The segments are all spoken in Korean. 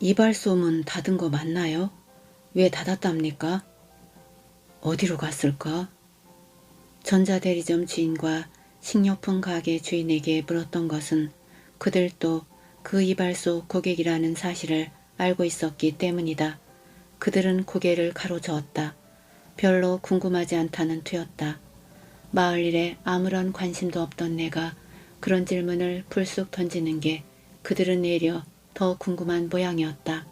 이발소 문 닫은 거 맞나요? 왜 닫았답니까? 어디로 갔을까? 전자대리점 주인과 식료품 가게 주인에게 물었던 것은 그들도 그 이발소 고객이라는 사실을 알고 있었기 때문이다. 그들은 고개를 가로저었다. 별로 궁금하지 않다는 투였다. 마을 일에 아무런 관심도 없던 내가 그런 질문을 불쑥 던지는 게 그들은 내려 더 궁금한 모양이었다.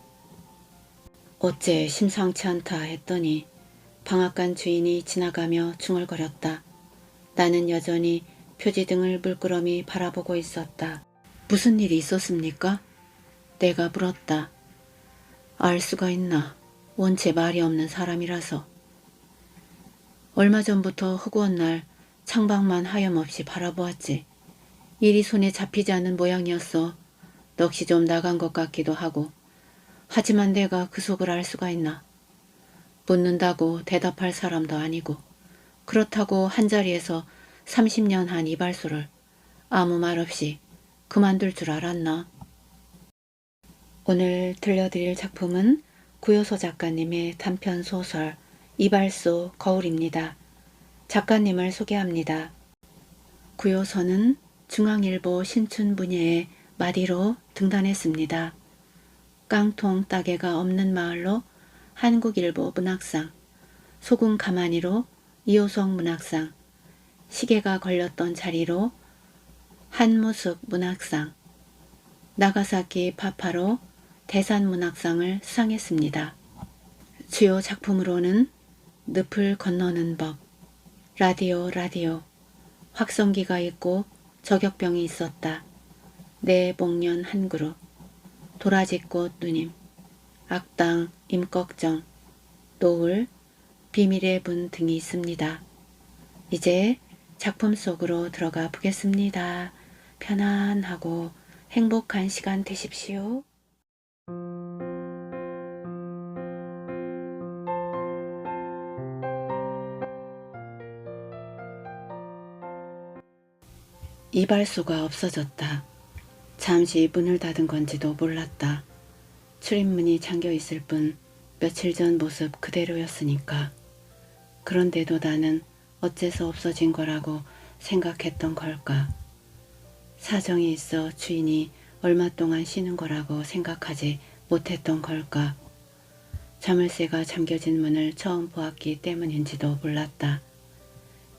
어째 심상치 않다 했더니 방앗간 주인이 지나가며 중얼거렸다. 나는 여전히 표지등을 물끄러미 바라보고 있었다. 무슨 일이 있었습니까? 내가 물었다. 알 수가 있나? 원체 말이 없는 사람이라서. 얼마 전부터 허구한 날 창밖만 하염없이 바라보았지. 일이 손에 잡히지 않는 모양이었어. 넋이 좀 나간 것 같기도 하고. 하지만 내가 그 속을 알 수가 있나? 묻는다고 대답할 사람도 아니고 그렇다고 한자리에서 30년 한 이발소를 아무 말 없이 그만둘 줄 알았나? 오늘 들려드릴 작품은 구요소 작가님의 단편소설 이발소 거울입니다. 작가님을 소개합니다. 구요소는 중앙일보 신춘분야의 마디로 등단했습니다. 깡통 따개가 없는 마을로 한국일보 문학상, 소금 가마니로 이호성 문학상, 시계가 걸렸던 자리로 한무숙 문학상, 나가사키 파파로 대산 문학상을 수상했습니다. 주요 작품으로는 늪을 건너는 법, 라디오, 확성기가 있고 저격병이 있었다. 내 복년 한 그루, 도라지꽃 누님, 악당 임꺽정, 노을, 비밀의 문 등이 있습니다. 이제 작품 속으로 들어가 보겠습니다. 편안하고 행복한 시간 되십시오. 이발소가 없어졌다. 잠시 문을 닫은 건지도 몰랐다. 출입문이 잠겨 있을 뿐 며칠 전 모습 그대로였으니까. 그런데도 나는 어째서 없어진 거라고 생각했던 걸까? 사정이 있어 주인이 얼마 동안 쉬는 거라고 생각하지 못했던 걸까? 자물쇠가 잠겨진 문을 처음 보았기 때문인지도 몰랐다.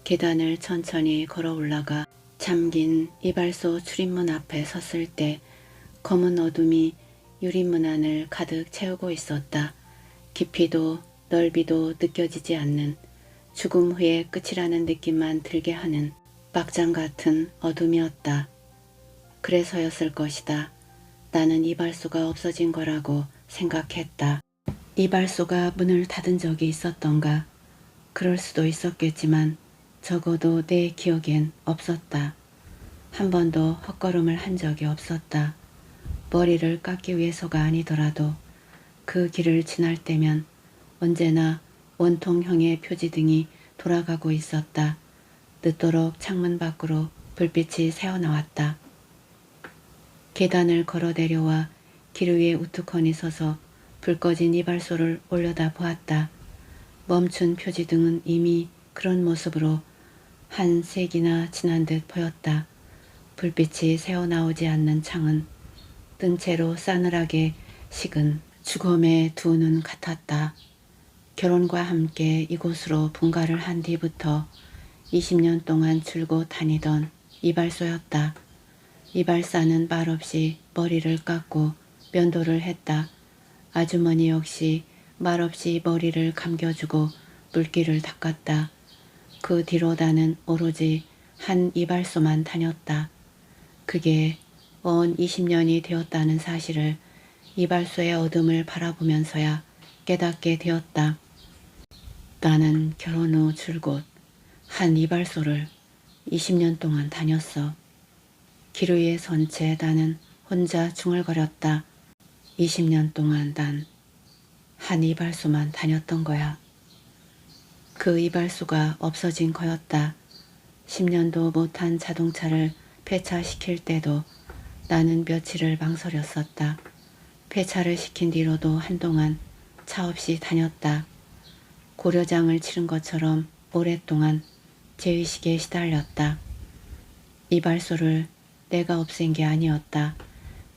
계단을 천천히 걸어 올라가 잠긴 이발소 출입문 앞에 섰을 때 검은 어둠이 유리문 안을 가득 채우고 있었다. 깊이도 넓이도 느껴지지 않는 죽음 후의 끝이라는 느낌만 들게 하는 막장 같은 어둠이었다. 그래서였을 것이다. 나는 이발소가 없어진 거라고 생각했다. 이발소가 문을 닫은 적이 있었던가? 그럴 수도 있었겠지만 적어도 내 기억엔 없었다. 한 번도 헛걸음을 한 적이 없었다. 머리를 깎기 위해서가 아니더라도 그 길을 지날 때면 언제나 원통형의 표지등이 돌아가고 있었다. 늦도록 창문 밖으로 불빛이 새어나왔다. 계단을 걸어 내려와 길 위에 우두커니 서서 불 꺼진 이발소를 올려다 보았다. 멈춘 표지등은 이미 그런 모습으로 한 색이나 지난 듯 보였다. 불빛이 새어나오지 않는 창은 뜬 채로 싸늘하게 식은 죽음의 두 눈 같았다. 결혼과 함께 이곳으로 분가를 한 뒤부터 20년 동안 줄곧 다니던 이발소였다. 이발사는 말없이 머리를 깎고 면도를 했다. 아주머니 역시 말없이 머리를 감겨주고 물기를 닦았다. 그 뒤로 나는 오로지 한 이발소만 다녔다. 그게 언 20년이 되었다는 사실을 이발소의 어둠을 바라보면서야 깨닫게 되었다. 나는 결혼 후 줄곧 한 이발소를 20년 동안 다녔어. 길 위에 선 채 나는 혼자 중얼거렸다. 20년 동안 난 한 이발소만 다녔던 거야. 그 이발소가 없어진 거였다. 10년도 못한 자동차를 폐차시킬 때도 나는 며칠을 망설였었다. 폐차를 시킨 뒤로도 한동안 차 없이 다녔다. 고려장을 치른 것처럼 오랫동안 죄의식에 시달렸다. 이발소를 내가 없앤 게 아니었다.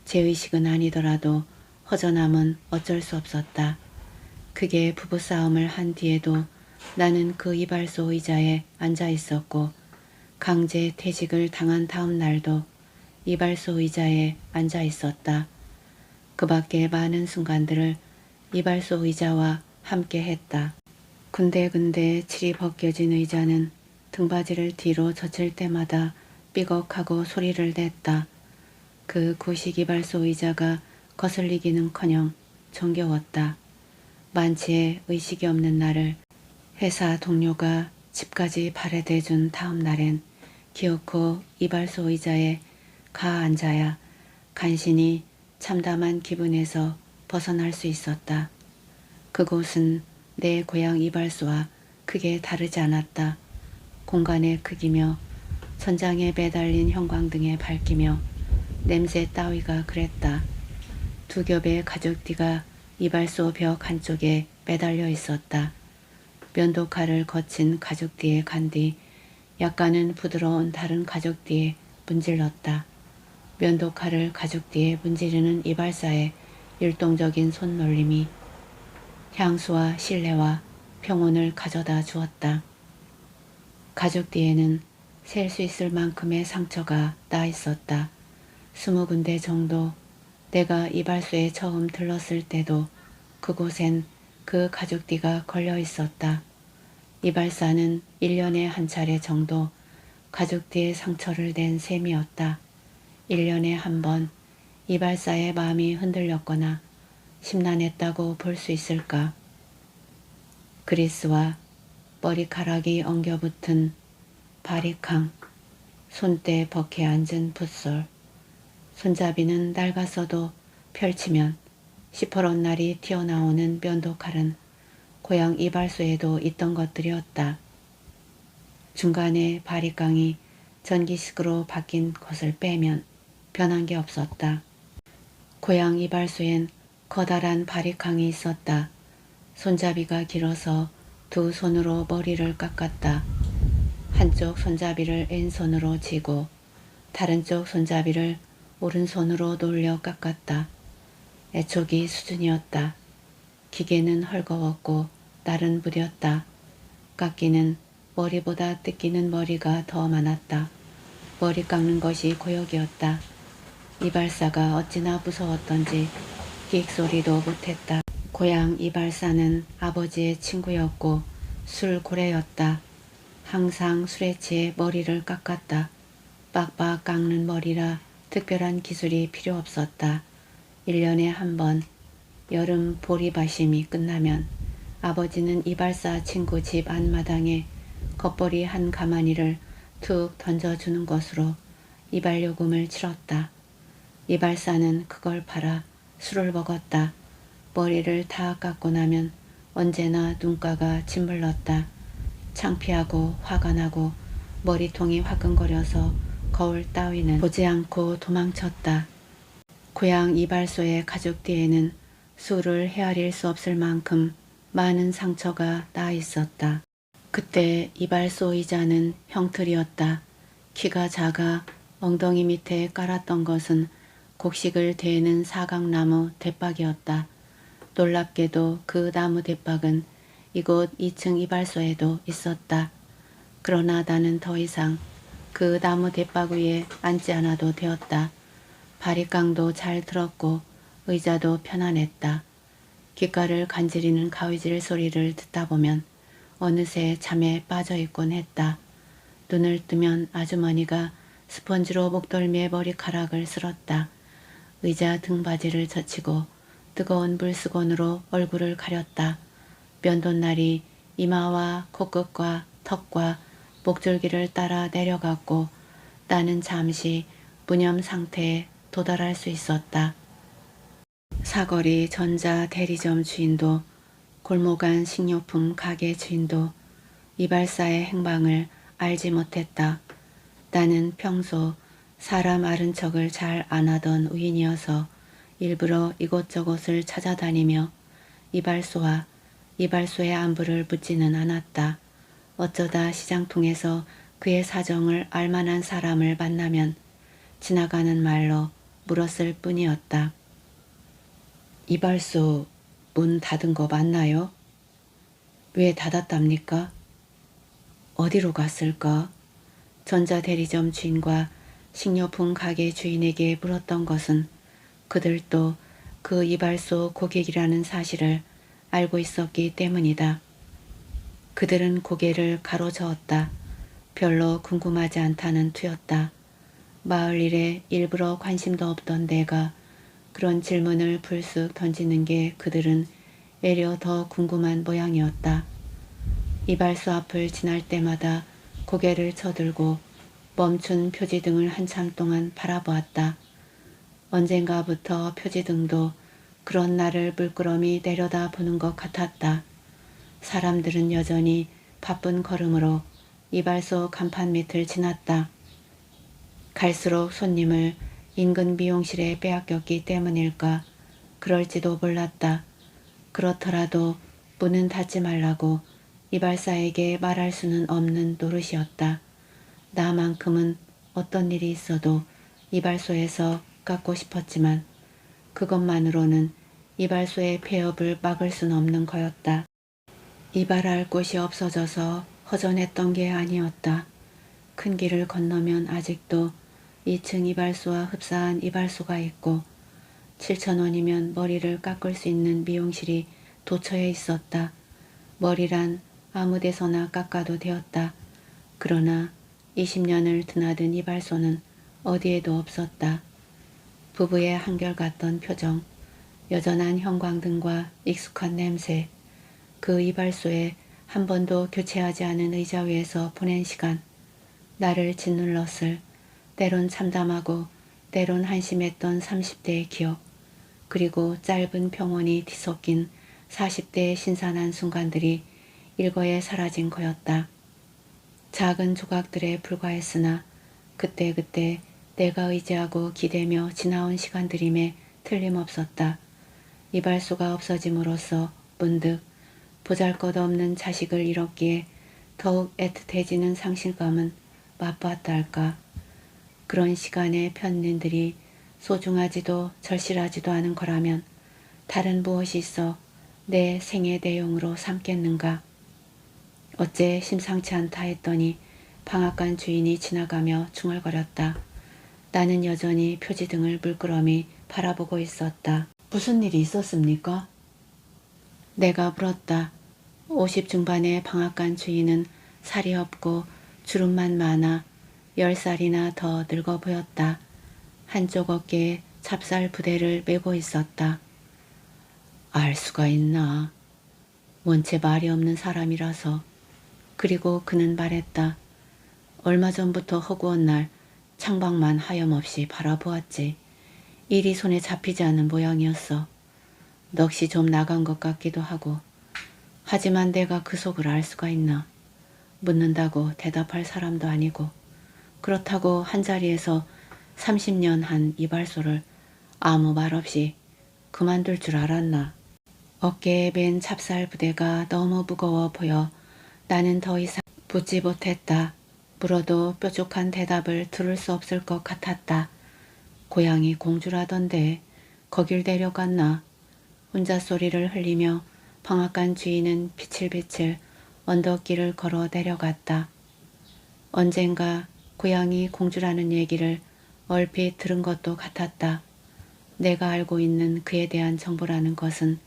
죄의식은 아니더라도 허전함은 어쩔 수 없었다. 그게 부부싸움을 한 뒤에도 나는 그 이발소 의자에 앉아 있었고 강제 퇴직을 당한 다음 날도 이발소 의자에 앉아 있었다. 그 밖에 많은 순간들을 이발소 의자와 함께 했다. 근데 칠이 벗겨진 의자는 등받이를 뒤로 젖힐 때마다 삐걱하고 소리를 냈다. 그 구식 이발소 의자가 거슬리기는커녕 정겨웠다. 만취에 의식이 없는 나를 회사 동료가 집까지 발에대준 다음 날엔 기어코 이발소 의자에 가 앉아야 간신히 참담한 기분에서 벗어날 수 있었다. 그곳은 내 고향 이발소와 크게 다르지 않았다. 공간의 크기며 천장에 매달린 형광등에 밝기며 냄새 따위가 그랬다. 두 겹의 가죽띠가 이발소 벽 한쪽에 매달려 있었다. 면도칼을 거친 가죽띠에 간 뒤 약간은 부드러운 다른 가죽띠에 문질렀다. 면도칼을 가죽띠에 문지르는 이발사의 율동적인 손놀림이 향수와 신뢰와 평온을 가져다 주었다. 가죽띠에는 셀 수 있을 만큼의 상처가 나 있었다. 20군데 정도. 내가 이발소에 처음 들렀을 때도 그곳엔 그 가죽띠가 걸려 있었다. 이발사는 1년에 한 차례 정도 가죽띠에 상처를 낸 셈이었다. 1년에 한 번 이발사의 마음이 흔들렸거나 심란했다고 볼 수 있을까. 그리스와 머리카락이 엉겨붙은 바리캉, 손때 벗게 앉은 붓솔, 손잡이는 낡았어도 펼치면 시퍼런 날이 튀어나오는 면도칼은 고향 이발소에도 있던 것들이었다. 중간에 바리깡이 전기식으로 바뀐 것을 빼면 변한 게 없었다. 고향 이발소엔 커다란 바리캉이 있었다. 손잡이가 길어서 두 손으로 머리를 깎았다. 한쪽 손잡이를 왼손으로 쥐고 다른 쪽 손잡이를 오른손으로 돌려 깎았다. 애촉이 수준이었다. 기계는 헐거웠고 날은 무뎠다. 깎이는 머리보다 뜯기는 머리가 더 많았다. 머리 깎는 것이 고역이었다. 이발사가 어찌나 무서웠던지 기익소리도 못했다. 고향 이발사는 아버지의 친구였고 술고래였다. 항상 술에 취해 머리를 깎았다. 빡빡 깎는 머리라 특별한 기술이 필요 없었다. 1년에 한 번 여름 보리바심이 끝나면 아버지는 이발사 친구 집 앞마당에 겉벌이 한 가마니를 툭 던져주는 것으로 이발요금을 치렀다. 이발사는 그걸 팔아 술을 먹었다. 머리를 다 깎고 나면 언제나 눈가가 짓물렀다. 창피하고 화가 나고 머리통이 화끈거려서 거울 따위는 보지 않고 도망쳤다. 고향 이발소의 가죽띠에는 수를 헤아릴 수 없을 만큼 많은 상처가 나 있었다. 그때 이발소 의자는 형틀이었다. 키가 작아 엉덩이 밑에 깔았던 것은 곡식을 대는 사각나무 대박이었다. 놀랍게도 그 나무 대박은 이곳 2층 이발소에도 있었다. 그러나 나는 더 이상 그 나무 대박 위에 앉지 않아도 되었다. 바리깡도 잘 들었고 의자도 편안했다. 귓가를 간지리는 가위질 소리를 듣다 보면 어느새 잠에 빠져있곤 했다. 눈을 뜨면 아주머니가 스펀지로 목덜미에 머리카락을 쓸었다. 의자 등받이를 젖히고 뜨거운 물수건으로 얼굴을 가렸다. 면도날이 이마와 코끝과 턱과 목줄기를 따라 내려갔고 나는 잠시 무념 상태에 도달할 수 있었다. 사거리 전자 대리점 주인도 골목 안 식료품 가게 주인도 이발사의 행방을 알지 못했다. 나는 평소 사람 아는 척을 잘 안 하던 우인이어서 일부러 이곳저곳을 찾아다니며 이발소와 이발소의 안부를 묻지는 않았다. 어쩌다 시장통에서 그의 사정을 알만한 사람을 만나면 지나가는 말로 물었을 뿐이었다. 이발소 문 닫은 거 맞나요? 왜 닫았답니까? 어디로 갔을까? 전자대리점 주인과 식료품 가게 주인에게 물었던 것은 그들도 그 이발소 고객이라는 사실을 알고 있었기 때문이다. 그들은 고개를 가로저었다. 별로 궁금하지 않다는 투였다. 마을 일에 일부러 관심도 없던 내가 그런 질문을 불쑥 던지는 게 그들은 애려 더 궁금한 모양이었다. 이발소 앞을 지날 때마다 고개를 쳐들고 멈춘 표지등을 한참 동안 바라보았다. 언젠가부터 표지등도 그런 나를 물끄러미 내려다보는 것 같았다. 사람들은 여전히 바쁜 걸음으로 이발소 간판 밑을 지났다. 갈수록 손님을 인근 미용실에 빼앗겼기 때문일까? 그럴지도 몰랐다. 그렇더라도 문은 닫지 말라고 이발사에게 말할 수는 없는 노릇이었다. 나만큼은 어떤 일이 있어도 이발소에서 깎고 싶었지만 그것만으로는 이발소의 폐업을 막을 수는 없는 거였다. 이발할 곳이 없어져서 허전했던 게 아니었다. 큰 길을 건너면 아직도 2층 이발소와 흡사한 이발소가 있고 7,000원이면 머리를 깎을 수 있는 미용실이 도처에 있었다. 머리란 아무 데서나 깎아도 되었다. 그러나 20년을 드나든 이발소는 어디에도 없었다. 부부의 한결같던 표정, 여전한 형광등과 익숙한 냄새, 그 이발소에 한 번도 교체하지 않은 의자 위에서 보낸 시간, 나를 짓눌렀을 때론 참담하고 때론 한심했던 30대의 기억, 그리고 짧은 평온이 뒤섞인 40대의 신선한 순간들이 일거에 사라진 거였다. 작은 조각들에 불과했으나 그때그때 내가 의지하고 기대며 지나온 시간들임에 틀림없었다. 이발소가 없어짐으로써 문득 보잘것없는 자식을 잃었기에 더욱 애틋해지는 상실감은 맛보았다 할까. 그런 시간의 편린들이 소중하지도 절실하지도 않은 거라면 다른 무엇이 있어 내 생의 내용으로 삼겠는가. 어째 심상치 않다 했더니 방앗간 주인이 지나가며 중얼거렸다. 나는 여전히 표지등을 물끄러미 바라보고 있었다. 무슨 일이 있었습니까? 내가 물었다. 50 중반의 방앗간 주인은 살이 없고 주름만 많아 10살이나 더 늙어 보였다. 한쪽 어깨에 찹쌀 부대를 메고 있었다. 알 수가 있나? 원체 말이 없는 사람이라서. 그리고 그는 말했다. 얼마 전부터 허구한 날 창밖만 하염없이 바라보았지. 일이 손에 잡히지 않는 모양이었어. 넋이 좀 나간 것 같기도 하고. 하지만 내가 그 속을 알 수가 있나. 묻는다고 대답할 사람도 아니고. 그렇다고 한자리에서 30년 한 이발소를 아무 말 없이 그만둘 줄 알았나. 어깨에 밴 찹쌀 부대가 너무 무거워 보여 나는 더 이상 붙지 못했다. 물어도 뾰족한 대답을 들을 수 없을 것 같았다. 고향이 공주라던데 거길 데려갔나. 혼자 소리를 흘리며 방앗간 주인은 비칠비칠 언덕길을 걸어 내려갔다. 언젠가 고향이 공주라는 얘기를 얼핏 들은 것도 같았다. 내가 알고 있는 그에 대한 정보라는 것은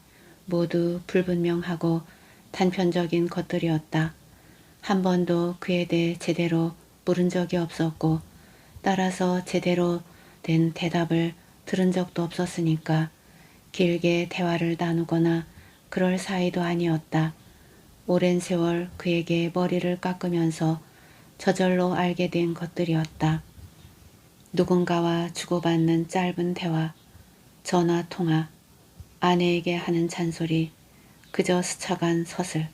모두 불분명하고 단편적인 것들이었다. 한 번도 그에 대해 제대로 물은 적이 없었고 따라서 제대로 된 대답을 들은 적도 없었으니까 길게 대화를 나누거나 그럴 사이도 아니었다. 오랜 세월 그에게 머리를 깎으면서 저절로 알게 된 것들이었다. 누군가와 주고받는 짧은 대화, 전화 통화, 아내에게 하는 잔소리, 그저 스쳐간 서슬,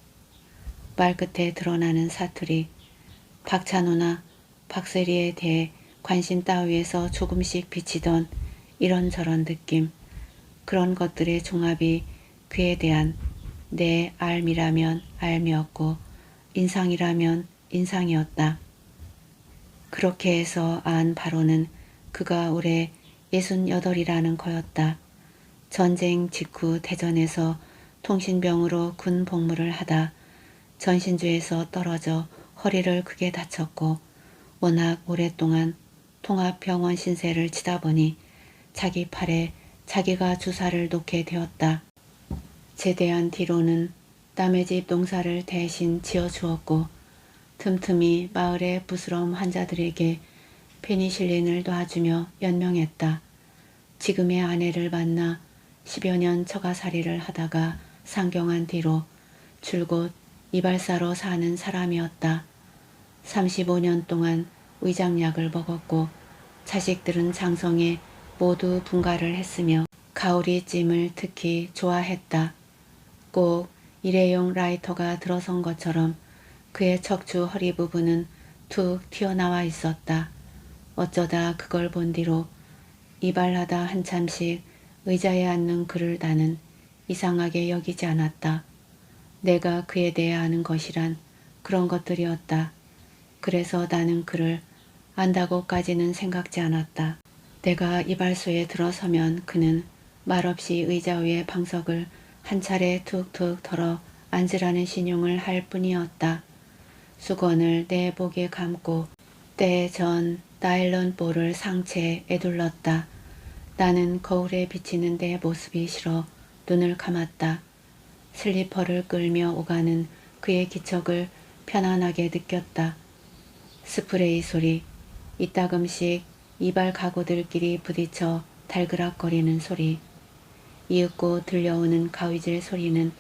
말끝에 드러나는 사투리, 박찬호나 박세리에 대해 관심 따위에서 조금씩 비치던 이런저런 느낌, 그런 것들의 종합이 그에 대한 내 알미라면 알미였고 인상이라면 인상이었다. 그렇게 해서 안 바로는 그가 올해 68이라는 거였다. 전쟁 직후 대전에서 통신병으로 군 복무를 하다 전신주에서 떨어져 허리를 크게 다쳤고 워낙 오랫동안 통합병원 신세를 지다 보니 자기 팔에 자기가 주사를 놓게 되었다. 제대한 뒤로는 남의 집 농사를 대신 지어주었고 틈틈이 마을의 부스럼 환자들에게 페니실린을 놔주며 연명했다. 지금의 아내를 만나 10여 년 처가살이를 하다가 상경한 뒤로 줄곧 이발사로 사는 사람이었다. 35년 동안 위장약을 먹었고 자식들은 장성에 모두 분가를 했으며 가오리찜을 특히 좋아했다. 꼭 일회용 라이터가 들어선 것처럼 그의 척추 허리 부분은 툭 튀어나와 있었다. 어쩌다 그걸 본 뒤로 이발하다 한참씩 의자에 앉는 그를 나는 이상하게 여기지 않았다. 내가 그에 대해 아는 것이란 그런 것들이었다. 그래서 나는 그를 안다고까지는 생각지 않았다. 내가 이발소에 들어서면 그는 말없이 의자 위에 방석을 한 차례 툭툭 털어 앉으라는 신용을 할 뿐이었다. 수건을 내 목에 감고 때 전 나일론 볼을 상체에 애둘렀다. 나는 거울에 비치는 내 모습이 싫어 눈을 감았다. 슬리퍼를 끌며 오가는 그의 기척을 편안하게 느꼈다. 스프레이 소리, 이따금씩 이발 가구들끼리 부딪혀 달그락거리는 소리, 이윽고 들려오는 가위질 소리는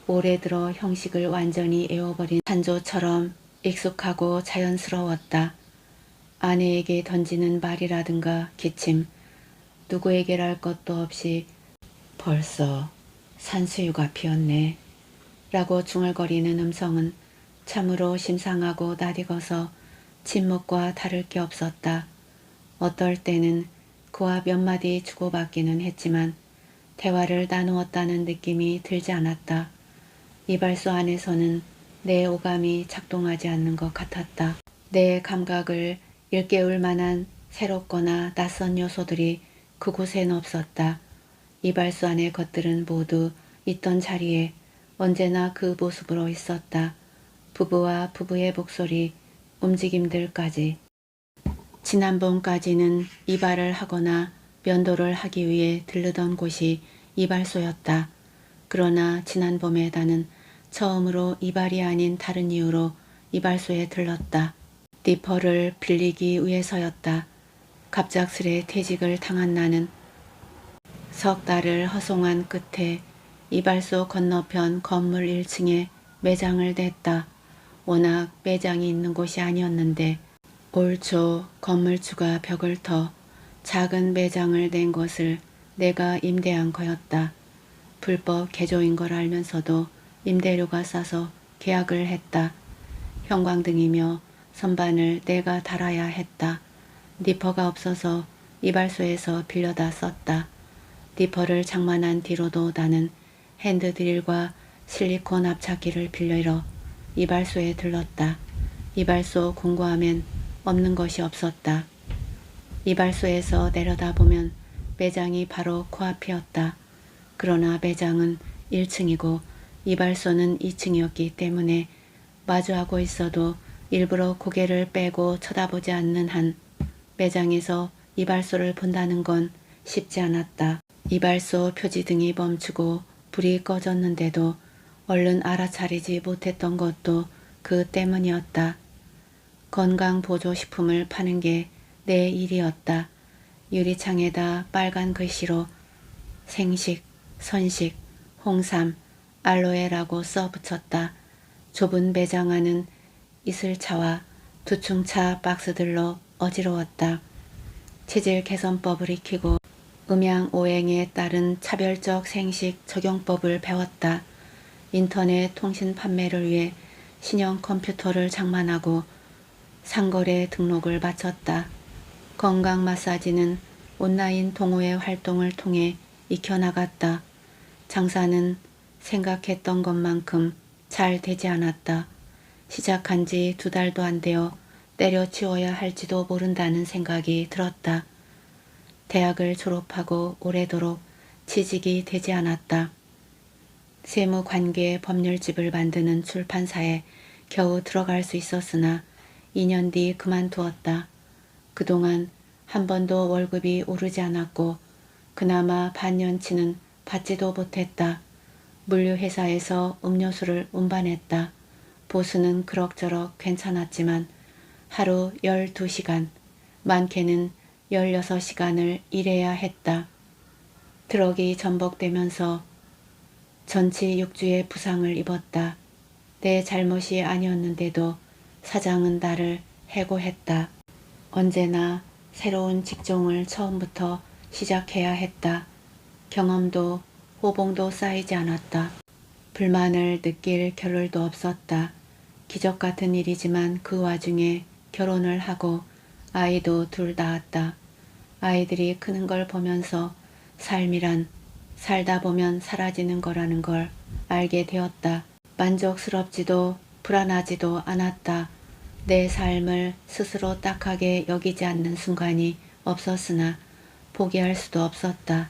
오래 들어 형식을 완전히 에워버린 산조처럼 익숙하고 자연스러웠다. 아내에게 던지는 말이라든가 기침, 누구에게랄 것도 없이 벌써 산수유가 피었네 라고 중얼거리는 음성은 참으로 심상하고 낯익어서 침묵과 다를 게 없었다. 어떨 때는 그와 몇 마디 주고받기는 했지만 대화를 나누었다는 느낌이 들지 않았다. 이발소 안에서는 내 오감이 작동하지 않는 것 같았다. 내 감각을 일깨울 만한 새롭거나 낯선 요소들이 그곳엔 없었다. 이발소 안의 것들은 모두 있던 자리에 언제나 그 모습으로 있었다. 부부와 부부의 목소리, 움직임들까지. 지난번까지는 이발을 하거나 면도를 하기 위해 들르던 곳이 이발소였다. 그러나 지난 봄에 나는 처음으로 이발이 아닌 다른 이유로 이발소에 들렀다. 니퍼를 빌리기 위해서였다. 갑작스레 퇴직을 당한 나는 석 달을 허송한 끝에 이발소 건너편 건물 1층에 매장을 냈다. 워낙 매장이 있는 곳이 아니었는데 올 초 건물주가 벽을 터 작은 매장을 낸 것을 내가 임대한 거였다. 불법 개조인 걸 알면서도 임대료가 싸서 계약을 했다. 형광등이며 선반을 내가 달아야 했다. 니퍼가 없어서 이발소에서 빌려다 썼다. 니퍼를 장만한 뒤로도 나는 핸드드릴과 실리콘 압착기를 빌려 이발소에 들렀다. 이발소 공고함엔 없는 것이 없었다. 이발소에서 내려다보면 매장이 바로 코앞이었다. 그러나 매장은 1층이고 이발소는 2층이었기 때문에 마주하고 있어도 일부러 고개를 빼고 쳐다보지 않는 한 매장에서 이발소를 본다는 건 쉽지 않았다. 이발소 표지등이 멈추고 불이 꺼졌는데도 얼른 알아차리지 못했던 것도 그 때문이었다. 건강보조식품을 파는 게 내 일이었다. 유리창에다 빨간 글씨로 생식, 선식, 홍삼, 알로에라고 써붙였다. 좁은 매장 안은 이슬차와 두충차 박스들로 어지러웠다. 체질 개선법을 익히고 음양오행에 따른 차별적 생식 적용법을 배웠다. 인터넷 통신 판매를 위해 신형 컴퓨터를 장만하고 상거래 등록을 마쳤다. 건강 마사지는 온라인 동호회 활동을 통해 익혀나갔다. 장사는 생각했던 것만큼 잘 되지 않았다. 시작한 지 2달도 안 되어 때려치워야 할지도 모른다는 생각이 들었다. 대학을 졸업하고 오래도록 취직이 되지 않았다. 세무관계 법률집을 만드는 출판사에 겨우 들어갈 수 있었으나 2년 뒤 그만두었다. 그동안 한 번도 월급이 오르지 않았고 그나마 반년치는 받지도 못했다. 물류회사에서 음료수를 운반했다. 보수는 그럭저럭 괜찮았지만 하루 12시간, 많게는 16시간을 일해야 했다. 트럭이 전복되면서 전치 6주의 부상을 입었다. 내 잘못이 아니었는데도 사장은 나를 해고했다. 언제나 새로운 직종을 처음부터 시작해야 했다. 경험도 호봉도 쌓이지 않았다. 불만을 느낄 겨를도 없었다. 기적 같은 일이지만 그 와중에 결혼을 하고 아이도 2 낳았다. 아이들이 크는 걸 보면서 삶이란 살다 보면 사라지는 거라는 걸 알게 되었다. 만족스럽지도 불안하지도 않았다. 내 삶을 스스로 딱하게 여기지 않는 순간이 없었으나 포기할 수도 없었다.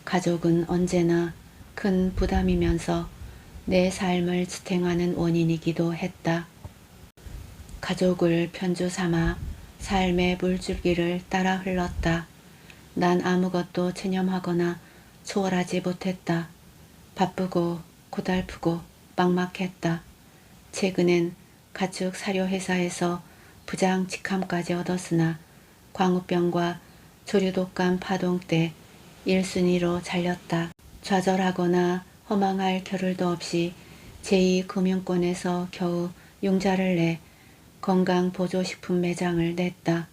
가족은 언제나 큰 부담이면서 내 삶을 지탱하는 원인이기도 했다. 가족을 편주 삼아 삶의 물줄기를 따라 흘렀다. 난 아무것도 체념하거나 초월하지 못했다. 바쁘고 고달프고 막막했다. 최근엔 가축 사료회사에서 부장 직함까지 얻었으나 광우병과 조류독감 파동 때 1순위로 잘렸다. 좌절하거나 허망할 겨를도 없이 제2금융권에서 겨우 융자를 내 건강보조식품 매장을 냈다.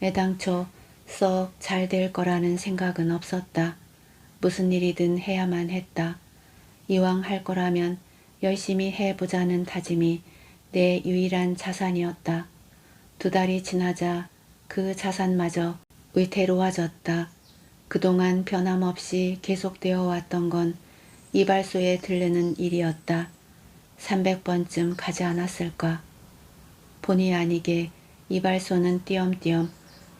애당초 썩 잘 될 거라는 생각은 없었다. 무슨 일이든 해야만 했다. 이왕 할 거라면 열심히 해보자는 다짐이 내 유일한 자산이었다. 2달이 지나자 그 자산마저 위태로워졌다. 그동안 변함없이 계속되어 왔던 건 이발소에 들르는 일이었다. 300번쯤 가지 않았을까. 본의 아니게 이발소는 띄엄띄엄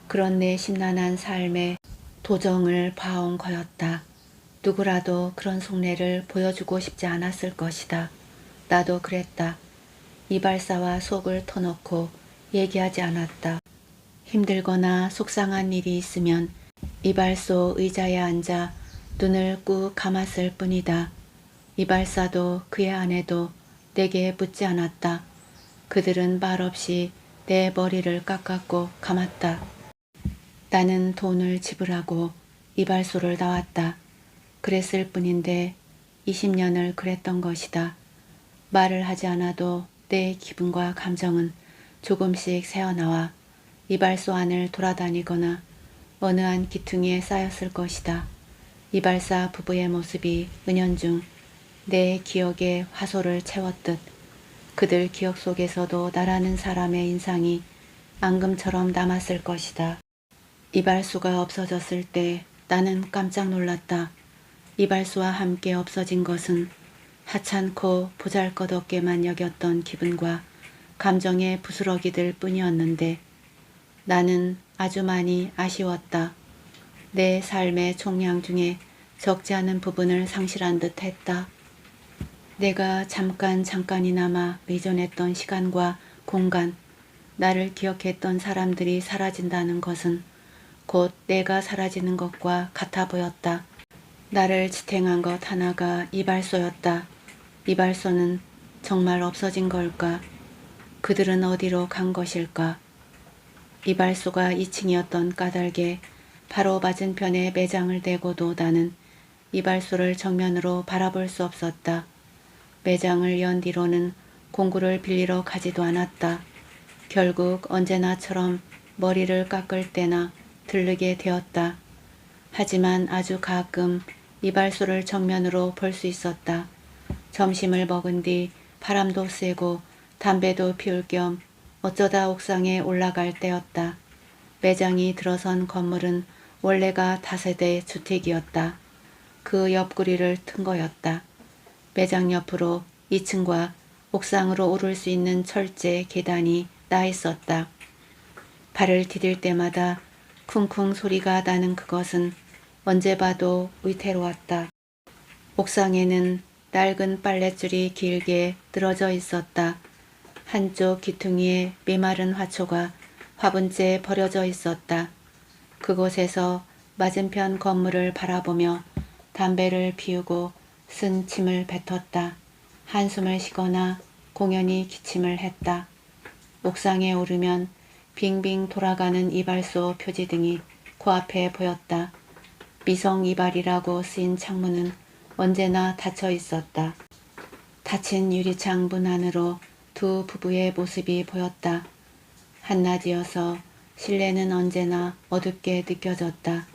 그런 내 심란한 삶의 도정을 봐온 거였다. 누구라도 그런 속내를 보여주고 싶지 않았을 것이다. 나도 그랬다. 이발사와 속을 터놓고 얘기하지 않았다. 힘들거나 속상한 일이 있으면 이발소 의자에 앉아 눈을 꾹 감았을 뿐이다. 이발사도 그의 아내도 내게 묻지 않았다. 그들은 말없이 내 머리를 깎았고 감았다. 나는 돈을 지불하고 이발소를 나왔다. 그랬을 뿐인데 20년을 그랬던 것이다. 말을 하지 않아도 내 기분과 감정은 조금씩 새어나와 이발소 안을 돌아다니거나 어느 한 기퉁이에 쌓였을 것이다. 이발사 부부의 모습이 은연중 내 기억에 화소를 채웠듯 그들 기억 속에서도 나라는 사람의 인상이 앙금처럼 남았을 것이다. 이발소가 없어졌을 때 나는 깜짝 놀랐다. 이발소와 함께 없어진 것은 하찮고 보잘것없게만 여겼던 기분과 감정의 부스러기들 뿐이었는데 나는 아주 많이 아쉬웠다. 내 삶의 총량 중에 적지 않은 부분을 상실한 듯 했다. 내가 잠깐이나마 의존했던 시간과 공간, 나를 기억했던 사람들이 사라진다는 것은 곧 내가 사라지는 것과 같아 보였다. 나를 지탱한 것 하나가 이발소였다. 이발소는 정말 없어진 걸까? 그들은 어디로 간 것일까? 이발소가 2층이었던 까닭에 바로 맞은편에 매장을 대고도 나는 이발소를 정면으로 바라볼 수 없었다. 매장을 연 뒤로는 공구를 빌리러 가지도 않았다. 결국 언제나처럼 머리를 깎을 때나 들르게 되었다. 하지만 아주 가끔 이발소를 정면으로 볼 수 있었다. 점심을 먹은 뒤 바람도 쐬고 담배도 피울 겸 어쩌다 옥상에 올라갈 때였다. 매장이 들어선 건물은 원래가 다세대 주택이었다. 그 옆구리를 튼 거였다. 매장 옆으로 2층과 옥상으로 오를 수 있는 철제 계단이 나 있었다. 발을 디딜 때마다 쿵쿵 소리가 나는 그것은 언제 봐도 위태로웠다. 옥상에는 낡은 빨랫줄이 길게 늘어져 있었다. 한쪽 기퉁이에 메마른 화초가 화분째 버려져 있었다. 그곳에서 맞은편 건물을 바라보며 담배를 피우고 쓴 침을 뱉었다. 한숨을 쉬거나 공연히 기침을 했다. 옥상에 오르면 빙빙 돌아가는 이발소 표지등이 코앞에 보였다. 미성 이발이라고 쓰인 창문은 언제나 닫혀 있었다. 닫힌 유리창 문 안으로 두 부부의 모습이 보였다. 한낮이어서 실내는 언제나 어둡게 느껴졌다.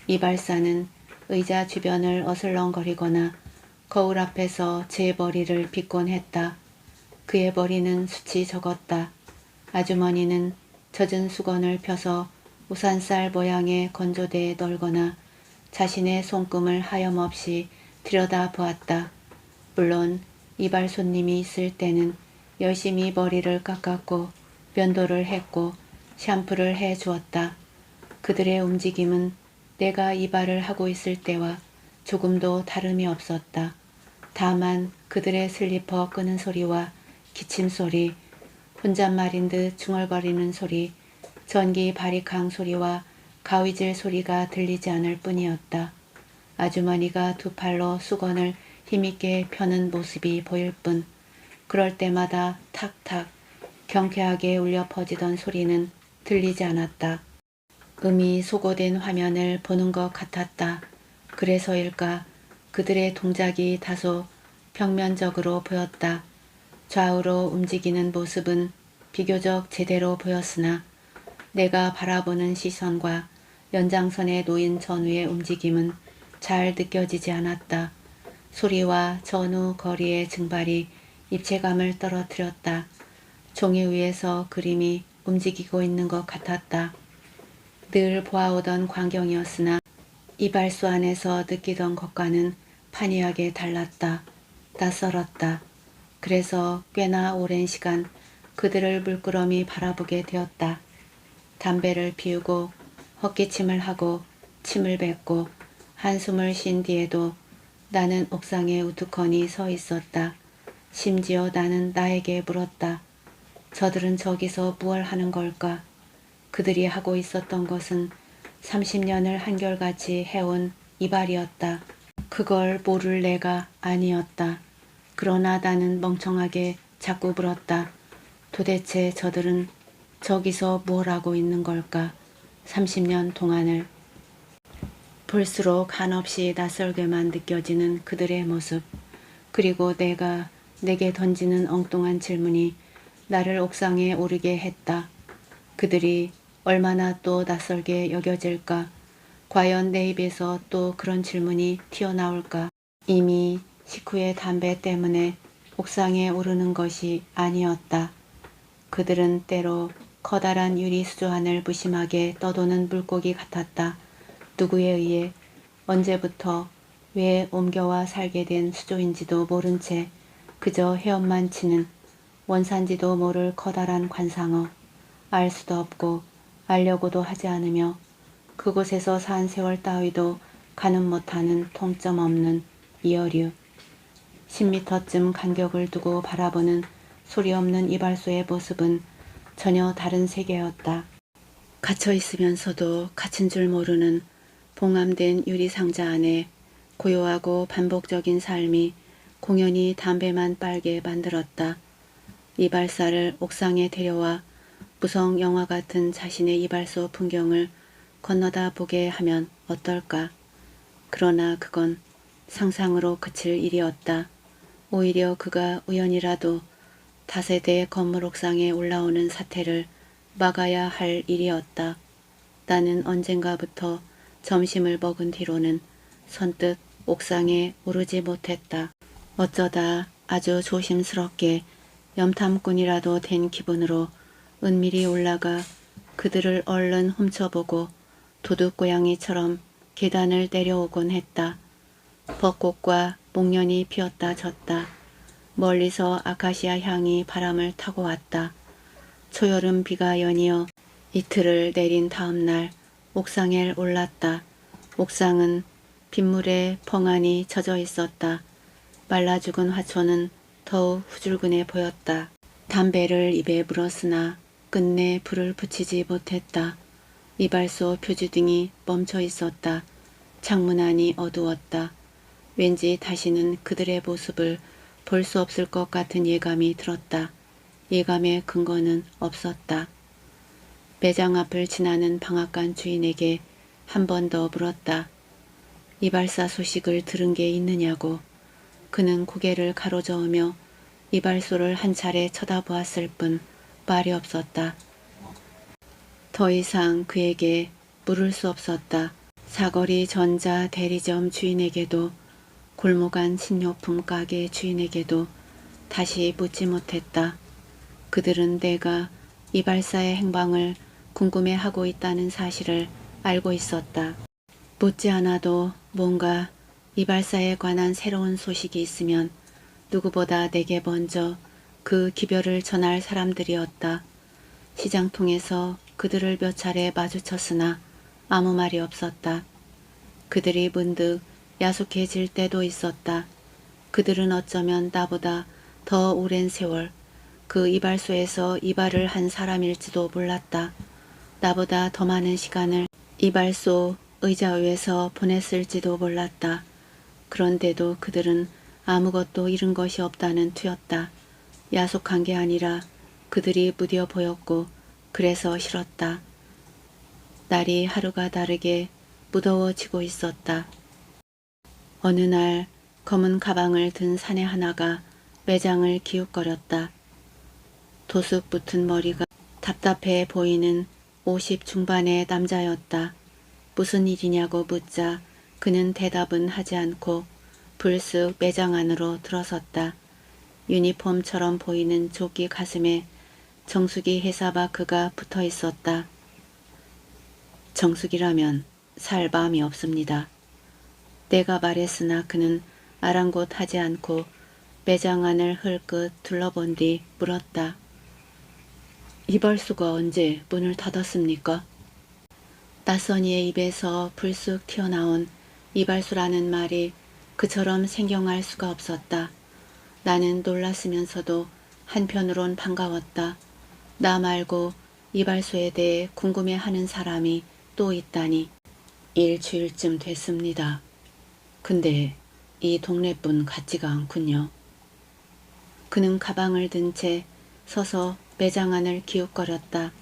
이발사는 의자 주변을 어슬렁거리거나 거울 앞에서 제 머리를 빗곤 했다. 그의 머리는 숱이 적었다. 아주머니는 젖은 수건을 펴서 우산살 모양의 건조대에 널거나 자신의 손금을 하염없이 들여다보았다. 물론 이발 손님이 있을 때는 열심히 머리를 깎았고 면도를 했고 샴푸를 해 주었다. 그들의 움직임은 내가 이발을 하고 있을 때와 조금도 다름이 없었다. 다만 그들의 슬리퍼 끄는 소리와 기침 소리, 혼잣말인 듯 중얼거리는 소리, 전기 바리캉 소리와 가위질 소리가 들리지 않을 뿐이었다. 아주머니가 두 팔로 수건을 힘있게 펴는 모습이 보일 뿐 그럴 때마다 탁탁 경쾌하게 울려 퍼지던 소리는 들리지 않았다. 음이 소거된 화면을 보는 것 같았다. 그래서일까 그들의 동작이 다소 평면적으로 보였다. 좌우로 움직이는 모습은 비교적 제대로 보였으나 내가 바라보는 시선과 연장선에 놓인 전우의 움직임은 잘 느껴지지 않았다. 소리와 전후 거리의 증발이 입체감을 떨어뜨렸다. 종이 위에서 그림이 움직이고 있는 것 같았다. 늘 보아오던 광경이었으나 이발소 안에서 느끼던 것과는 판이하게 달랐다. 낯설었다. 그래서 꽤나 오랜 시간 그들을 물끄러미 바라보게 되었다. 담배를 피우고 헛기침을 하고 침을 뱉고 한숨을 쉰 뒤에도 나는 옥상에 우두커니 서 있었다. 심지어 나는 나에게 물었다. 저들은 저기서 무얼 하는 걸까? 그들이 하고 있었던 것은 30년을 한결같이 해온 이발이었다. 그걸 모를 내가 아니었다. 그러나 나는 멍청하게 자꾸 물었다. 도대체 저들은 저기서 뭘 하고 있는 걸까? 30년 동안을. 볼수록 한없이 낯설게만 느껴지는 그들의 모습. 그리고 내게 던지는 엉뚱한 질문이 나를 옥상에 오르게 했다. 그들이 얼마나 또 낯설게 여겨질까? 과연 내 입에서 또 그런 질문이 튀어나올까? 이미 식후의 담배 때문에 옥상에 오르는 것이 아니었다. 그들은 때로 커다란 유리 수조 안을 무심하게 떠도는 물고기 같았다. 누구에 의해 언제부터 왜 옮겨와 살게 된 수조인지도 모른 채 그저 헤엄만 치는 원산지도 모를 커다란 관상어. 알 수도 없고 알려고도 하지 않으며 그곳에서 산 세월 따위도 가늠 못하는 통점 없는 이어류. 10m쯤 간격을 두고 바라보는 소리 없는 이발소의 모습은 전혀 다른 세계였다. 갇혀 있으면서도 갇힌 줄 모르는 봉함된 유리상자 안에 고요하고 반복적인 삶이 공연히 담배만 빨게 만들었다. 이발사를 옥상에 데려와 무성 영화 같은 자신의 이발소 풍경을 건너다 보게 하면 어떨까? 그러나 그건 상상으로 그칠 일이었다. 오히려 그가 우연이라도 다세대 건물 옥상에 올라오는 사태를 막아야 할 일이었다. 나는 언젠가부터 점심을 먹은 뒤로는 선뜻 옥상에 오르지 못했다. 어쩌다 아주 조심스럽게 염탐꾼이라도 된 기분으로 은밀히 올라가 그들을 얼른 훔쳐보고 도둑고양이처럼 계단을 내려오곤 했다. 벚꽃과 목련이 피었다 졌다. 멀리서 아카시아 향이 바람을 타고 왔다. 초여름 비가 연이어 이틀을 내린 다음 날 옥상에 올랐다. 옥상은 빗물에 펑하니 젖어 있었다. 말라 죽은 화초는 더욱 후줄근해 보였다. 담배를 입에 물었으나 끝내 불을 붙이지 못했다. 이발소 표주등이 멈춰 있었다. 창문 안이 어두웠다. 왠지 다시는 그들의 모습을 볼 수 없을 것 같은 예감이 들었다. 예감의 근거는 없었다. 매장 앞을 지나는 방앗간 주인에게 한 번 더 물었다. 이발사 소식을 들은 게 있느냐고. 그는 고개를 가로저으며 이발소를 한 차례 쳐다보았을 뿐 말이 없었다. 더 이상 그에게 물을 수 없었다. 사거리 전자 대리점 주인에게도 골목 안 식료품 가게 주인에게도 다시 묻지 못했다. 그들은 내가 이발사의 행방을 궁금해하고 있다는 사실을 알고 있었다. 묻지 않아도 뭔가 이발사에 관한 새로운 소식이 있으면 누구보다 내게 먼저 그 기별을 전할 사람들이었다. 시장통에서 그들을 몇 차례 마주쳤으나 아무 말이 없었다. 그들이 문득 야속해질 때도 있었다. 그들은 어쩌면 나보다 더 오랜 세월 그 이발소에서 이발을 한 사람일지도 몰랐다. 나보다 더 많은 시간을 이발소 의자 위에서 보냈을지도 몰랐다. 그런데도 그들은 아무것도 잃은 것이 없다는 투였다. 야속한 게 아니라 그들이 무뎌 보였고 그래서 싫었다. 날이 하루가 다르게 무더워지고 있었다. 어느 날 검은 가방을 든 사내 하나가 매장을 기웃거렸다. 도숙 붙은 머리가 답답해 보이는 50 중반의 남자였다. 무슨 일이냐고 묻자 그는 대답은 하지 않고 불쑥 매장 안으로 들어섰다. 유니폼처럼 보이는 조끼 가슴에 정수기 회사 마크가 붙어 있었다. 정수기라면 살 마음이 없습니다. 내가 말했으나 그는 아랑곳하지 않고 매장 안을 흘끗 둘러본 뒤 물었다. 이발소가 언제 문을 닫았습니까? 낯선 이의 입에서 불쑥 튀어나온 이발소라는 말이 그처럼 생경할 수가 없었다. 나는 놀랐으면서도 한편으론 반가웠다. 나 말고 이발소에 대해 궁금해하는 사람이 또 있다니. 일주일쯤 됐습니다. 근데 이 동네뿐 같지가 않군요. 그는 가방을 든 채 서서 매장 안을 기웃거렸다.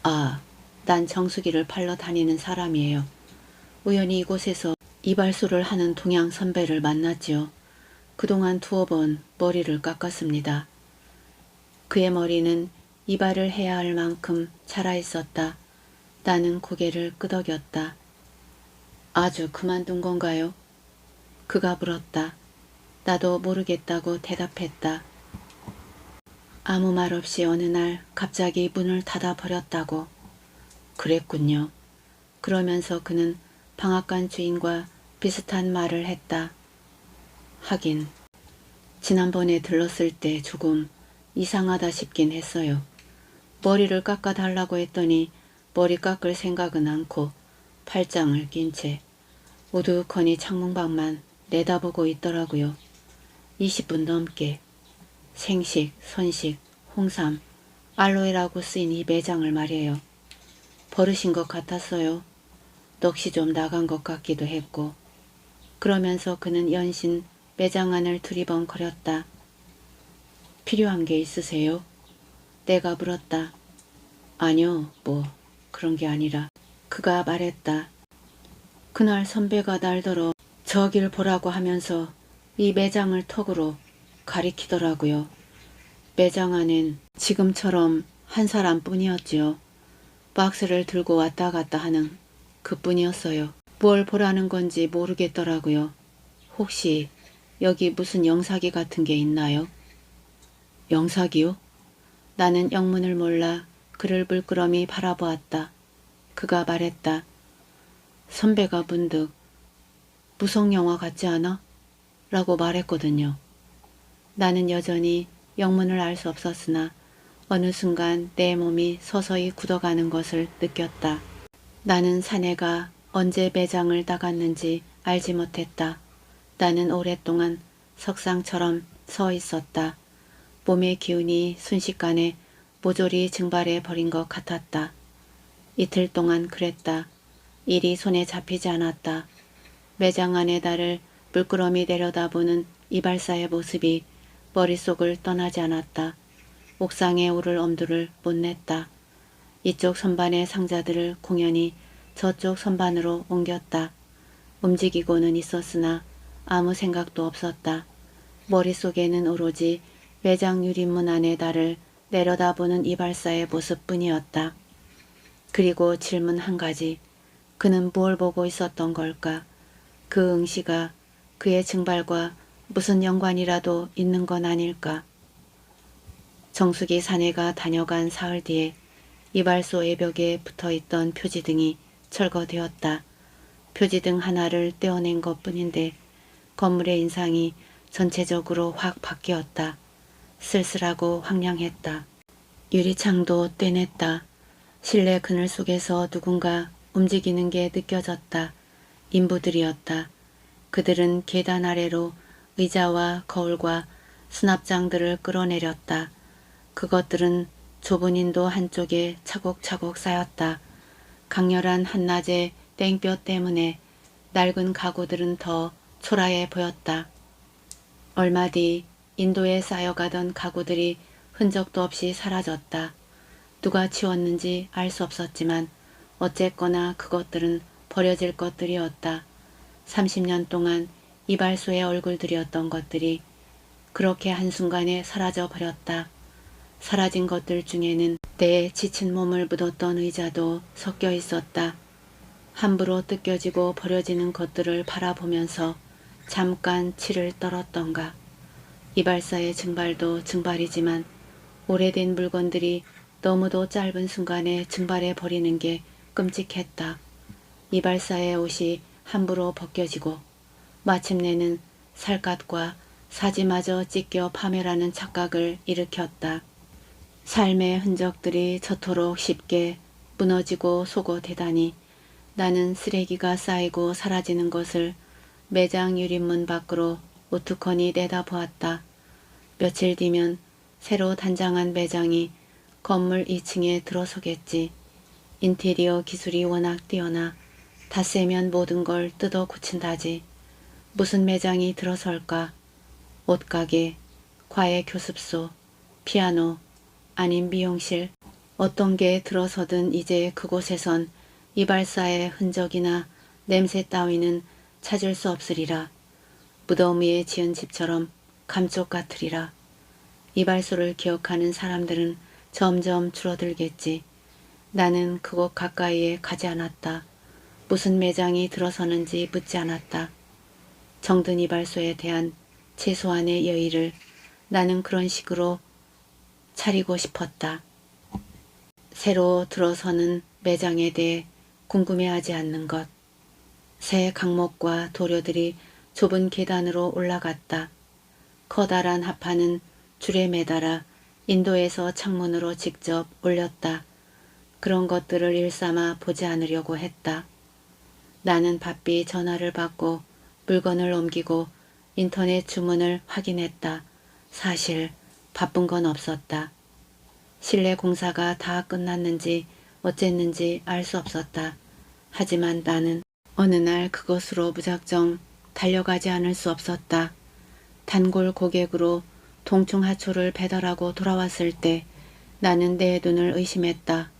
아, 난 정수기를 팔러 다니는 사람이에요. 우연히 이곳에서 이발소를 하는 동양 선배를 만났지요. 그동안 두어 번 머리를 깎았습니다. 그의 머리는 이발을 해야 할 만큼 자라 있었다. 나는 고개를 끄덕였다. 아주 그만둔 건가요? 그가 물었다. 나도 모르겠다고 대답했다. 아무 말 없이 어느 날 갑자기 문을 닫아버렸다고. 그랬군요. 그러면서 그는 방앗간 주인과 비슷한 말을 했다. 하긴 지난번에 들렀을 때 조금 이상하다 싶긴 했어요. 머리를 깎아달라고 했더니 머리 깎을 생각은 않고 팔짱을 낀 채 우두커니 창문밖만 내다보고 있더라고요. 20분 넘게 생식, 선식, 홍삼, 알로에라고 쓰인 이 매장을 말이에요. 버릇인 것 같았어요. 넋이 좀 나간 것 같기도 했고. 그러면서 그는 연신 매장 안을 두리번거렸다. 필요한 게 있으세요? 내가 물었다. 아니요, 뭐 그런 게 아니라. 그가 말했다. 그날 선배가 날더러 저길 보라고 하면서 이 매장을 턱으로 가리키더라고요. 매장 안엔 지금처럼 한 사람뿐이었지요. 박스를 들고 왔다 갔다 하는 그뿐이었어요. 뭘 보라는 건지 모르겠더라고요. 혹시 여기 무슨 영사기 같은 게 있나요? 영사기요? 나는 영문을 몰라 그를 물끄러미 바라보았다. 그가 말했다. 선배가 문득 무성 영화 같지 않아? 라고 말했거든요. 나는 여전히 영문을 알 수 없었으나 어느 순간 내 몸이 서서히 굳어가는 것을 느꼈다. 나는 사내가 언제 매장을 나갔는지 알지 못했다. 나는 오랫동안 석상처럼 서 있었다. 몸의 기운이 순식간에 모조리 증발해 버린 것 같았다. 이틀 동안 그랬다. 일이 손에 잡히지 않았다. 매장 안에 나를 물끄러미 내려다보는 이발사의 모습이 머릿속을 떠나지 않았다. 옥상에 오를 엄두를 못 냈다. 이쪽 선반의 상자들을 공연히 저쪽 선반으로 옮겼다. 움직이고는 있었으나 아무 생각도 없었다. 머릿속에는 오로지 매장 유리문 안에 나를 내려다보는 이발사의 모습뿐이었다. 그리고 질문 한 가지. 그는 뭘 보고 있었던 걸까? 그 응시가 그의 증발과 무슨 연관이라도 있는 건 아닐까? 정수기 사내가 다녀간 사흘 뒤에 이발소 외벽에 붙어있던 표지등이 철거되었다. 표지등 하나를 떼어낸 것뿐인데 건물의 인상이 전체적으로 확 바뀌었다. 쓸쓸하고 황량했다. 유리창도 떼냈다. 실내 그늘 속에서 누군가 움직이는 게 느껴졌다. 인부들이었다. 그들은 계단 아래로 의자와 거울과 수납장들을 끌어내렸다. 그것들은 좁은 인도 한쪽에 차곡차곡 쌓였다. 강렬한 한낮의 땡볕 때문에 낡은 가구들은 더 초라해 보였다. 얼마 뒤 인도에 쌓여가던 가구들이 흔적도 없이 사라졌다. 누가 치웠는지 알 수 없었지만 어쨌거나 그것들은 버려질 것들이었다. 30년 동안 이발소의 얼굴들이었던 것들이 그렇게 한순간에 사라져 버렸다. 사라진 것들 중에는 내 지친 몸을 묻었던 의자도 섞여 있었다. 함부로 뜯겨지고 버려지는 것들을 바라보면서 잠깐 치를 떨었던가. 이발사의 증발도 증발이지만 오래된 물건들이 너무도 짧은 순간에 증발해 버리는 게 끔찍했다. 이발사의 옷이 함부로 벗겨지고 마침내는 살갗과 사지마저 찢겨 파멸하는 착각을 일으켰다. 삶의 흔적들이 저토록 쉽게 무너지고 소고되다니 나는 쓰레기가 쌓이고 사라지는 것을 매장 유리문 밖으로 우두커니 내다보았다. 며칠 뒤면 새로 단장한 매장이 건물 2층에 들어서겠지. 인테리어 기술이 워낙 뛰어나 닷새면 모든 걸 뜯어 고친다지. 무슨 매장이 들어설까? 옷가게, 과외 교습소, 피아노, 아님 미용실. 어떤 게 들어서든 이제 그곳에선 이발사의 흔적이나 냄새 따위는 찾을 수 없으리라. 무덤 위에 지은 집처럼 감쪽 같으리라. 이발소를 기억하는 사람들은 점점 줄어들겠지. 나는 그곳 가까이에 가지 않았다. 무슨 매장이 들어서는지 묻지 않았다. 정든 이발소에 대한 최소한의 예의를 나는 그런 식으로 차리고 싶었다. 새로 들어서는 매장에 대해 궁금해하지 않는 것. 새 강목과 도료들이 좁은 계단으로 올라갔다. 커다란 하파는 줄에 매달아 인도에서 창문으로 직접 올렸다. 그런 것들을 일삼아 보지 않으려고 했다. 나는 바삐 전화를 받고 물건을 옮기고 인터넷 주문을 확인했다. 사실 바쁜 건 없었다. 실내 공사가 다 끝났는지 어쨌는지 알 수 없었다. 하지만 나는 어느 날 그것으로 무작정 달려가지 않을 수 없었다. 단골 고객으로 동충하초를 배달하고 돌아왔을 때 나는 내 눈을 의심했다.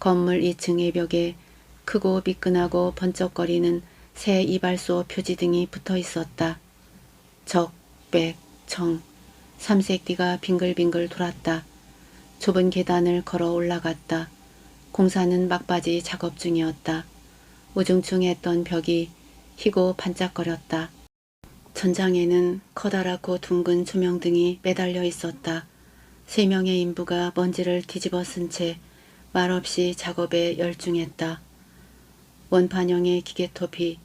건물 2층 외벽에 크고 미끈하고 번쩍거리는 새 이발소 표지등이 붙어 있었다. 적, 백, 청, 삼색띠가 빙글빙글 돌았다. 좁은 계단을 걸어 올라갔다. 공사는 막바지 작업 중이었다. 우중충했던 벽이 희고 반짝거렸다. 천장에는 커다랗고 둥근 조명등이 매달려 있었다. 3명의 인부가 먼지를 뒤집어 쓴 채 말없이 작업에 열중했다. 원판형의 기계톱이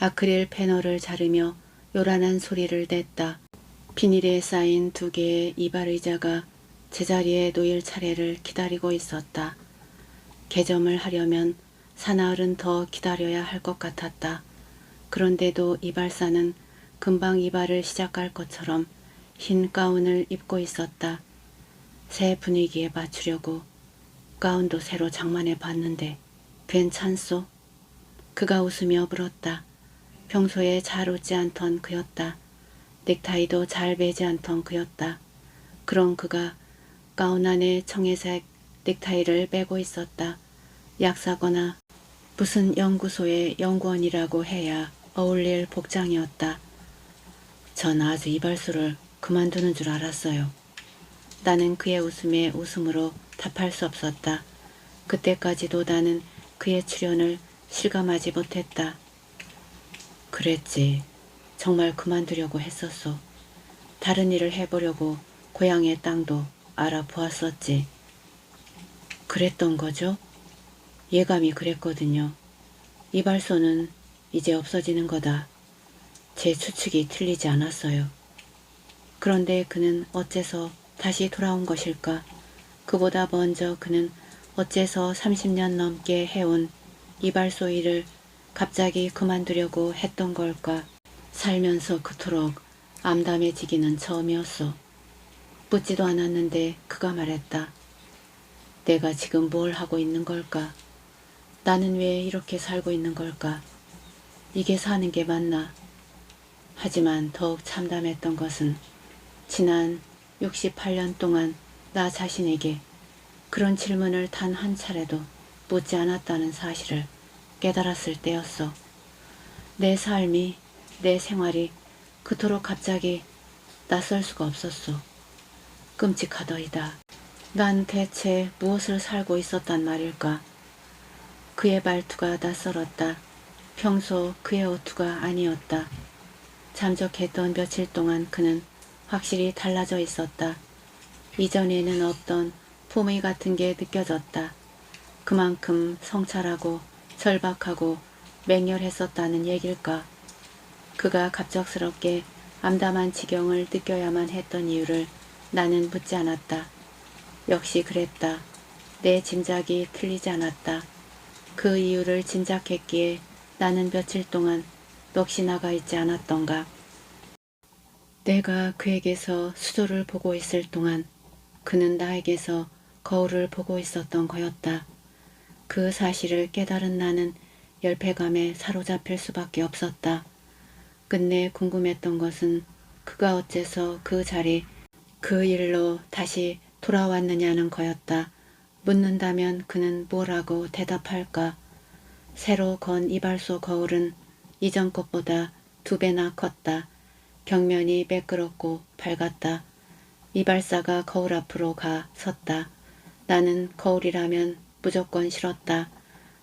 아크릴 패널을 자르며 요란한 소리를 냈다. 비닐에 쌓인 2개의 이발의자가 제자리에 놓일 차례를 기다리고 있었다. 개점을 하려면 사나흘은 더 기다려야 할 것 같았다. 그런데도 이발사는 금방 이발을 시작할 것처럼 흰 가운을 입고 있었다. 새 분위기에 맞추려고 가운도 새로 장만해 봤는데 괜찮소? 그가 웃으며 물었다. 평소에 잘 웃지 않던 그였다. 넥타이도 잘 매지 않던 그였다. 그런 그가 가운 안에 청회색 넥타이를 매고 있었다. 약사거나 무슨 연구소의 연구원이라고 해야 어울릴 복장이었다. 전 아주 이발소를 그만두는 줄 알았어요. 나는 그의 웃음에 웃음으로 답할 수 없었다. 그때까지도 나는 그의 출연을 실감하지 못했다. 그랬지. 정말 그만두려고 했었어. 다른 일을 해보려고 고향의 땅도 알아보았었지. 그랬던 거죠? 예감이 그랬거든요. 이발소는 이제 없어지는 거다. 제 추측이 틀리지 않았어요. 그런데 그는 어째서 다시 돌아온 것일까? 그보다 먼저 그는 어째서 30년 넘게 해온 이발소 일을 갑자기 그만두려고 했던 걸까? 살면서 그토록 암담해지기는 처음이었어. 묻지도 않았는데 그가 말했다. 내가 지금 뭘 하고 있는 걸까? 나는 왜 이렇게 살고 있는 걸까? 이게 사는 게 맞나? 하지만 더욱 참담했던 것은 지난 68년 동안 나 자신에게 그런 질문을 단 한 차례도 묻지 않았다는 사실을 깨달았을 때였어. 내 삶이, 내 생활이 그토록 갑자기 낯설 수가 없었어. 끔찍하더이다. 난 대체 무엇을 살고 있었단 말일까? 그의 말투가 낯설었다. 평소 그의 어투가 아니었다. 잠적했던 며칠 동안 그는 확실히 달라져 있었다. 이전에는 없던 품위 같은 게 느껴졌다. 그만큼 성찰하고 절박하고 맹렬했었다는 얘길까. 그가 갑작스럽게 암담한 지경을 느껴야만 했던 이유를 나는 묻지 않았다. 역시 그랬다. 내 짐작이 틀리지 않았다. 그 이유를 짐작했기에 나는 며칠 동안 넋이 나가 있지 않았던가. 내가 그에게서 수조를 보고 있을 동안 그는 나에게서 거울을 보고 있었던 거였다. 그 사실을 깨달은 나는 열패감에 사로잡힐 수밖에 없었다. 끝내 궁금했던 것은 그가 어째서 그 자리, 그 일로 다시 돌아왔느냐는 거였다. 묻는다면 그는 뭐라고 대답할까? 새로 건 이발소 거울은 이전 것보다 2배나 컸다. 벽면이 매끄럽고 밝았다. 이발사가 거울 앞으로 가 섰다. 나는 거울이라면 무조건 싫었다.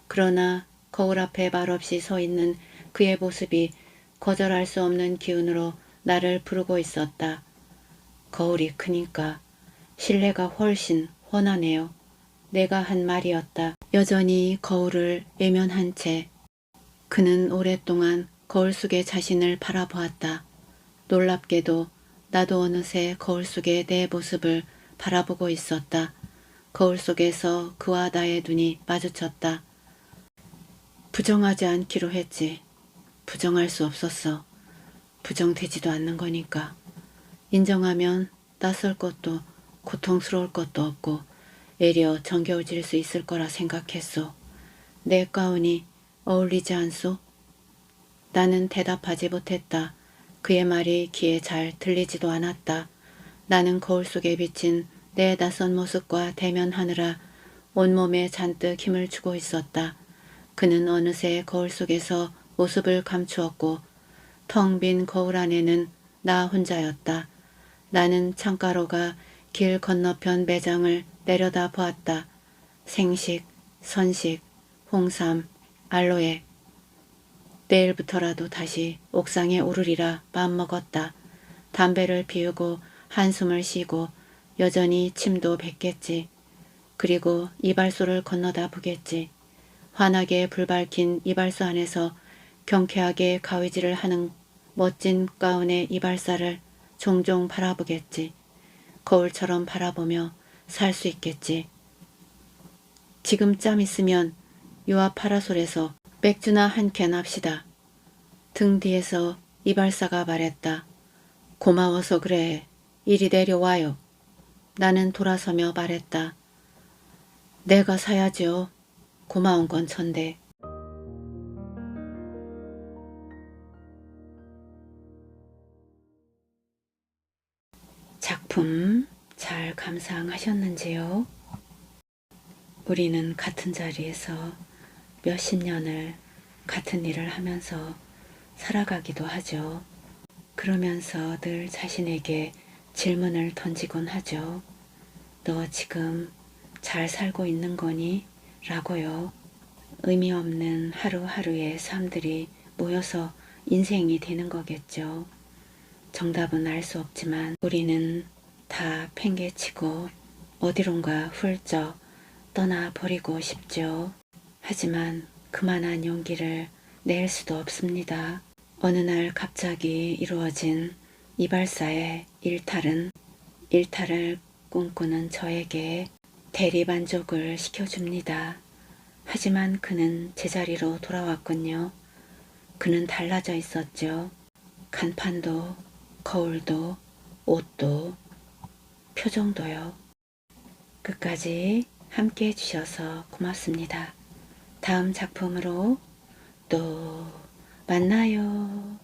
그러나 거울 앞에 말없이 서 있는 그의 모습이 거절할 수 없는 기운으로 나를 부르고 있었다. 거울이 크니까 실내가 훨씬 훤하네요. 내가 한 말이었다. 여전히 거울을 외면한 채 그는 오랫동안 거울 속의 자신을 바라보았다. 놀랍게도 나도 어느새 거울 속의 내 모습을 바라보고 있었다. 거울 속에서 그와 나의 눈이 마주쳤다. 부정하지 않기로 했지. 부정할 수 없었어. 부정되지도 않는 거니까. 인정하면 낯설 것도 고통스러울 것도 없고 애려 정겨워질 수 있을 거라 생각했소. 내 가운이 어울리지 않소? 나는 대답하지 못했다. 그의 말이 귀에 잘 들리지도 않았다. 나는 거울 속에 비친 내 낯선 모습과 대면하느라 온몸에 잔뜩 힘을 주고 있었다. 그는 어느새 거울 속에서 모습을 감추었고 텅 빈 거울 안에는 나 혼자였다. 나는 창가로가 길 건너편 매장을 내려다 보았다. 생식, 선식, 홍삼, 알로에. 내일부터라도 다시 옥상에 오르리라 마음먹었다. 담배를 피우고 한숨을 쉬고 여전히 침도 뱉겠지. 그리고 이발소를 건너다 보겠지. 환하게 불 밝힌 이발소 안에서 경쾌하게 가위질을 하는 멋진 가운의 이발사를 종종 바라보겠지. 거울처럼 바라보며 살 수 있겠지. 지금 짬 있으면 유아 파라솔에서 맥주나 한 캔 합시다. 등 뒤에서 이발사가 말했다. 고마워서 그래. 이리 내려와요. 나는 돌아서며 말했다. 내가 사야죠. 고마운 건 천대. 작품 잘 감상하셨는지요? 우리는 같은 자리에서 몇십 년을 같은 일을 하면서 살아가기도 하죠. 그러면서 늘 자신에게 질문을 던지곤 하죠. 너 지금 잘 살고 있는 거니? 라고요. 의미 없는 하루하루의 삶들이 모여서 인생이 되는 거겠죠. 정답은 알 수 없지만 우리는 다 팽개치고 어디론가 훌쩍 떠나버리고 싶죠. 하지만 그만한 용기를 낼 수도 없습니다. 어느 날 갑자기 이루어진 이발사의 일탈을 꿈꾸는 저에게 대리만족을 시켜줍니다. 하지만 그는 제자리로 돌아왔군요. 그는 달라져 있었죠. 간판도, 거울도, 옷도, 표정도요. 끝까지 함께 해주셔서 고맙습니다. 다음 작품으로 또 만나요.